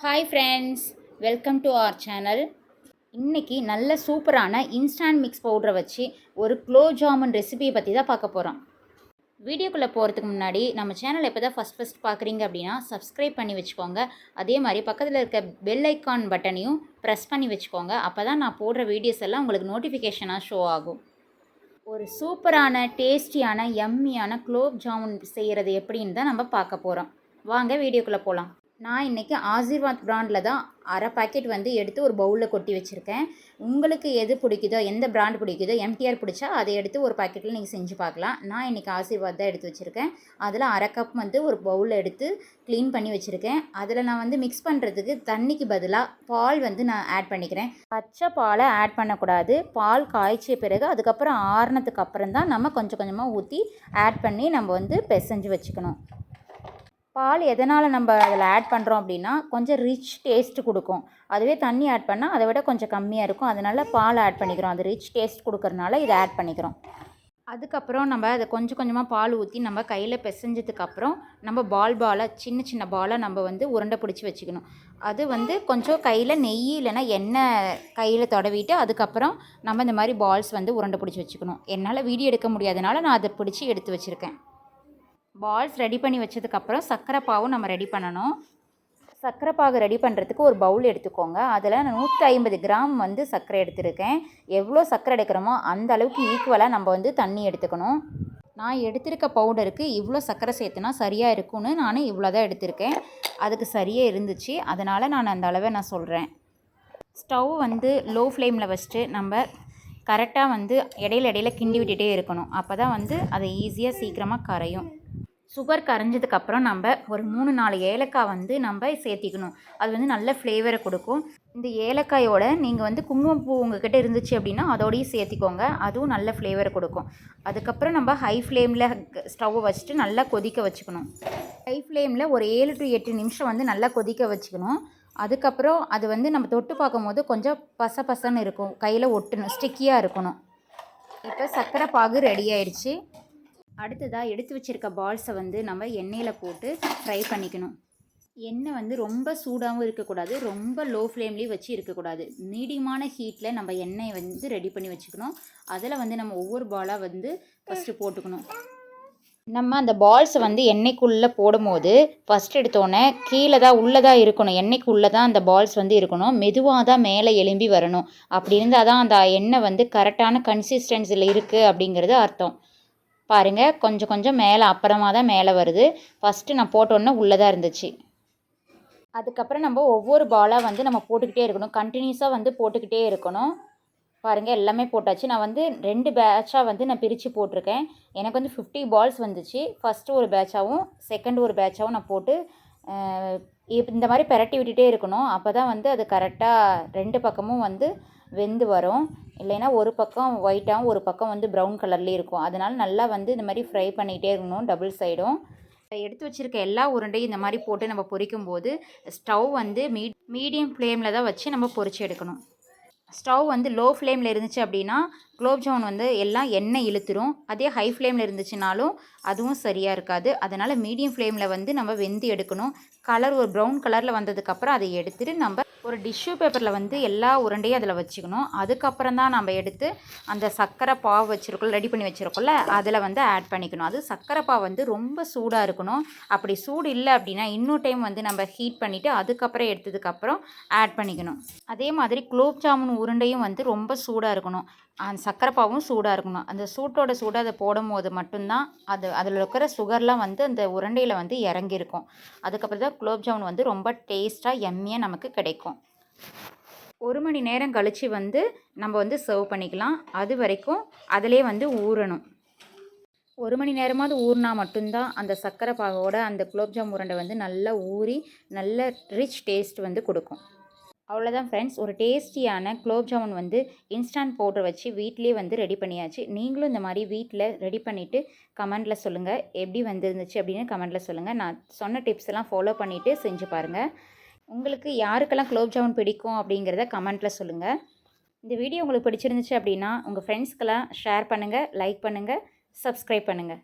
Hi friends, welcome to our channel. இன்றைக்கி நல்ல சூப்பரான இன்ஸ்டன்ட் மிக்ஸ் பவுடரை வச்சு ஒரு குலோப் ஜாமுன் ரெசிபியை பற்றி தான் பார்க்க போகிறோம். வீடியோக்குள்ளே போகிறதுக்கு முன்னாடி நம்ம சேனல் எப்போ தான் ஃபஸ்ட் பார்க்குறீங்க அப்படின்னா சப்ஸ்கிரைப் பண்ணி வச்சுக்கோங்க. அதே மாதிரி பக்கத்தில் இருக்க பெல் ஐக்கான் பட்டனையும் ப்ரெஸ் பண்ணி வச்சுக்கோங்க. அப்போ தான் நான் போடுற வீடியோஸ் எல்லாம் உங்களுக்கு நோட்டிஃபிகேஷனாக ஷோ ஆகும். ஒரு சூப்பரான டேஸ்டியான யம்மியான குலோப் ஜாமுன் செய்கிறது எப்படின்னு தான் நம்ம பார்க்க போகிறோம். வாங்க வீடியோக்குள்ளே போகலாம். நான் இன்றைக்கி ஆசீர்வாத் பிராண்டில் தான் அரை பாக்கெட் எடுத்து ஒரு பவுலில் கொட்டி வச்சுருக்கேன். உங்களுக்கு எது பிடிக்குதோ, எந்த பிராண்ட் பிடிக்குதோ, எம்டிஆர் பிடிச்சா அதை எடுத்து ஒரு பாக்கெட்டில் நீங்கள் செஞ்சு பார்க்கலாம். நான் இன்றைக்கி ஆசீர்வாத் தான் எடுத்து வச்சுருக்கேன். அதில் அரை கப் ஒரு பவுலில் எடுத்து க்ளீன் பண்ணி வச்சுருக்கேன். அதில் நான் மிக்ஸ் பண்ணுறதுக்கு தண்ணிக்கு பதிலாக பால் நான் ஆட் பண்ணிக்கிறேன். பச்சை பாலை ஆட் பண்ணக்கூடாது. பால் காய்ச்சிய பிறகு அதுக்கப்புறம் ஆறுனதுக்கு அப்புறம் தான் நம்ம கொஞ்சம் கொஞ்சமாக ஊற்றி ஆட் பண்ணி நம்ம பிசைஞ்சு வச்சுக்கணும். பால் எதனால் நம்ம அதில் ஆட் பண்ணுறோம் அப்படின்னா கொஞ்சம் ரிச் டேஸ்ட்டு கொடுக்கும். அதுவே தண்ணி ஆட் பண்ணால் அதை விட கொஞ்சம் கம்மியாக இருக்கும். அதனால் பால் ஆட் பண்ணிக்கிறோம். அது ரிச் டேஸ்ட் கொடுக்கறனால இதை ஆட் பண்ணிக்கிறோம். அதுக்கப்புறம் நம்ம அதை கொஞ்சம் கொஞ்சமாக பால் ஊற்றி நம்ம கையில் பிசைஞ்சதுக்கப்புறம் நம்ம பாலாக சின்ன சின்ன பாலாக நம்ம உருண்டை பிடிச்சி வச்சுக்கணும். அது கொஞ்சம் கையில் நெய் இல்லைன்னா எண்ணெய் கையில் தடவிட்டு அதுக்கப்புறம் நம்ம இந்த மாதிரி பால்ஸ் உருண்டை பிடிச்சி வச்சுக்கணும். என்னால் வீடியோ எடுக்க முடியாதனால நான் அதை பிடிச்சி எடுத்து வச்சுருக்கேன். பால்ஸ் ரெடி பண்ணி வச்சதுக்கப்புறம் சர்க்கரை பாவும் நம்ம ரெடி பண்ணணும். சர்க்கரை பாகு ரெடி பண்ணுறதுக்கு ஒரு பவுல் எடுத்துக்கோங்க. அதில் நான் 150 கிராம் சர்க்கரை எடுத்துருக்கேன். எவ்வளோ சர்க்கரை எடுக்கிறோமோ அந்த அளவுக்கு ஈக்குவலாக நம்ம தண்ணி எடுத்துக்கணும். நான் எடுத்திருக்க பவுடருக்கு இவ்வளோ சர்க்கரை சேர்த்துனா சரியாக இருக்கும்னு நான் இவ்வளோ தான் எடுத்திருக்கேன். அதுக்கு சரியாக இருந்துச்சு, அதனால் நான் அந்த அளவை நான் சொல்கிறேன். ஸ்டவ் லோ ஃப்ளேமில் வச்சுட்டு நம்ம கரெக்டாக இடையில கிண்டி விட்டுகிட்டே இருக்கணும். அப்போ தான் அதை ஈஸியாக சீக்கிரமாக கரையும். சுகர் கரைஞ்சதுக்கப்புறம் நம்ம ஒரு 3-4 ஏலக்காய் நம்ம சேர்த்திக்கணும். அது நல்ல ஃப்ளேவரை கொடுக்கும். இந்த ஏலக்காயோட நீங்கள் குங்குமப்பூ உங்கள்கிட்ட இருந்துச்சு அப்படின்னா அதோடையும் சேர்த்திக்கோங்க. அதுவும் நல்ல ஃப்ளேவரை கொடுக்கும். அதுக்கப்புறம் நம்ம ஹை ஃப்ளேமில் ஸ்டவ்வை வச்சுட்டு நல்லா கொதிக்க வச்சுக்கணும். ஹை ஃப்ளேமில் ஒரு 7 to 8 நிமிஷம் நல்லா கொதிக்க வச்சுக்கணும். அதுக்கப்புறம் அது நம்ம தொட்டு பார்க்கும்போது கொஞ்சம் பசன்னு இருக்கும், கையில் ஒட்டணும், ஸ்டிக்கியாக இருக்கணும். இப்போ சர்க்கரை பாகு ரெடி ஆயிடுச்சு. அடுத்ததாக எடுத்து வச்சுருக்க பால்ஸை நம்ம எண்ணெயில் போட்டு ஃப்ரை பண்ணிக்கணும். எண்ணெய் ரொம்ப சூடாகவும் இருக்கக்கூடாது, ரொம்ப லோ ஃப்ளேம்லேயும் வச்சு இருக்கக்கூடாது. மீடியமான ஹீட்டில் நம்ம எண்ணெயை ரெடி பண்ணி வச்சுக்கணும். அதில் நம்ம ஒவ்வொரு பாலாக ஃபஸ்ட்டு போட்டுக்கணும். நம்ம அந்த பால்ஸை எண்ணெய்க்குள்ளே போடும்போது ஃபஸ்ட் எடுத்தோடனே கீழே தான் உள்ளதாக இருக்கணும். எண்ணெய்க்குள்ளே தான் அந்த பால்ஸ் இருக்கணும். மெதுவாக தான் மேலே எழும்பி வரணும். அப்படி இருந்தால் தான் அந்த எண்ணெய் கரெக்டான கன்சிஸ்டன்சியில் இருக்குது அப்படிங்கிறது அர்த்தம். பாருங்கள், கொஞ்சம் கொஞ்சம் மேலே அப்புறமா தான் மேலே வருது. ஃபஸ்ட்டு நான் போட்டோன்னே உள்ளே தான் இருந்துச்சு. அதுக்கப்புறம் நம்ம ஒவ்வொரு பாலாக நம்ம போட்டுக்கிட்டே இருக்கணும். கண்டினியூஸாக போட்டுக்கிட்டே இருக்கணும். பாருங்கள், எல்லாமே போட்டாச்சு. நான் 2 பேட்சாக நான் பிரித்து போட்டிருக்கேன். எனக்கு 50 பால்ஸ் வந்துச்சு. ஃபஸ்ட்டு ஒரு பேட்சாகவும் செகண்ட் ஒரு பேட்சாகவும் நான் போட்டு இந்த மாதிரி பிரட்டி விட்டுட்டே இருக்கணும். அப்போ தான் அது கரெக்டாக 2 பக்கமும் வெந்து வரும். இல்லைன்னா ஒரு பக்கம் ஒயிட்டாகவும் ஒரு பக்கம் ப்ரௌன் கலர்லேயே இருக்கும். அதனால் நல்லா இந்த மாதிரி ஃப்ரை பண்ணிகிட்டே இருக்கணும் டபுள் சைடும். எடுத்து வச்சுருக்க எல்லா உருண்டையும் இந்த மாதிரி போட்டு நம்ம பொரிக்கும் போது ஸ்டவ் மீடியம் ஃப்ளேமில் தான் வச்சு நம்ம பொரிச்சு எடுக்கணும். ஸ்டவ் லோ ஃப்ளேமில் இருந்துச்சு அப்படின்னா குலோப் ஜாமுன் எல்லாம் எண்ணெய் இழுத்துரும். அதே ஹை ஃப்ளேமில் இருந்துச்சுனாலும் அதுவும் சரியாக இருக்காது. அதனால் மீடியம் ஃப்ளேமில் நம்ம வெந்து எடுக்கணும். கலர் ஒரு ப்ரௌன் கலரில் வந்ததுக்கப்புறம் அதை எடுத்துகிட்டு நம்ம ஒரு டிஷ்யூ பேப்பரில் எல்லா உருண்டையும் அதில் வச்சுக்கணும். அதுக்கப்புறம் தான் நம்ம எடுத்து அந்த சர்க்கரை பாவு வச்சுருக்கோம், ரெடி பண்ணி வச்சுருக்கோம்ல, அதில் ஆட் பண்ணிக்கணும். அது சர்க்கரை பாவு ரொம்ப சூடாக இருக்கணும். அப்படி சூடு இல்லை அப்படின்னா இன்னொரு டைம் நம்ம ஹீட் பண்ணிவிட்டு அதுக்கப்புறம் எடுத்ததுக்கப்புறம் ஆட் பண்ணிக்கணும். அதே மாதிரி குலோப் ஜாமுன் உருண்டையும் ரொம்ப சூடாக இருக்கணும். அந்த சர்க்கரை பாவும் சூடாக இருக்கணும். அந்த சூட்டோட சூடாக அதை போடும் போது மட்டும்தான் அதில் இருக்கிற சுகர்லாம் அந்த உருண்டையில் இறங்கியிருக்கும். அதுக்கப்புறம் தான் குலோப் ஜாமுன் ரொம்ப டேஸ்ட்டாக எம்மியாக நமக்கு கிடைக்கும். 1 மணி நேரம் கழித்து நம்ம சர்வ் பண்ணிக்கலாம். அது வரைக்கும் அதிலே ஊறணும். 1 மணி நேரமாவது ஊறினா மட்டும்தான் அந்த சர்க்கரை பாகோட அந்த குலோப் ஜாமுன் உருண்டை நல்லா ஊறி நல்ல ரிச் டேஸ்ட் கொடுக்கும். அவ்வளோதான் ஃப்ரெண்ட்ஸ், ஒரு டேஸ்டியான குலோப் ஜாமுன் இன்ஸ்டன்ட் பவுடர் வச்சு வீட்டிலே ரெடி பண்ணியாச்சு. நீங்களும் இந்த மாதிரி வீட்டில் ரெடி பண்ணிவிட்டு கமெண்ட்டில் சொல்லுங்கள் எப்படி இருந்துச்சு அப்படின்னு கமெண்ட்டில் சொல்லுங்கள். நான் சொன்ன டிப்ஸ் எல்லாம் ஃபாலோ பண்ணிவிட்டு செஞ்சு பாருங்கள். உங்களுக்கு யாருக்கெல்லாம் குலோப் ஜாமுன் பிடிக்கும் அப்படிங்கிறத கமெண்ட்டில் சொல்லுங்கள். இந்த வீடியோ உங்களுக்கு பிடிச்சிருந்துச்சு அப்படின்னா உங்கள் ஃப்ரெண்ட்ஸ்க்கெல்லாம் ஷேர் பண்ணுங்கள், லைக் பண்ணுங்கள், சப்ஸ்கிரைப் பண்ணுங்கள்.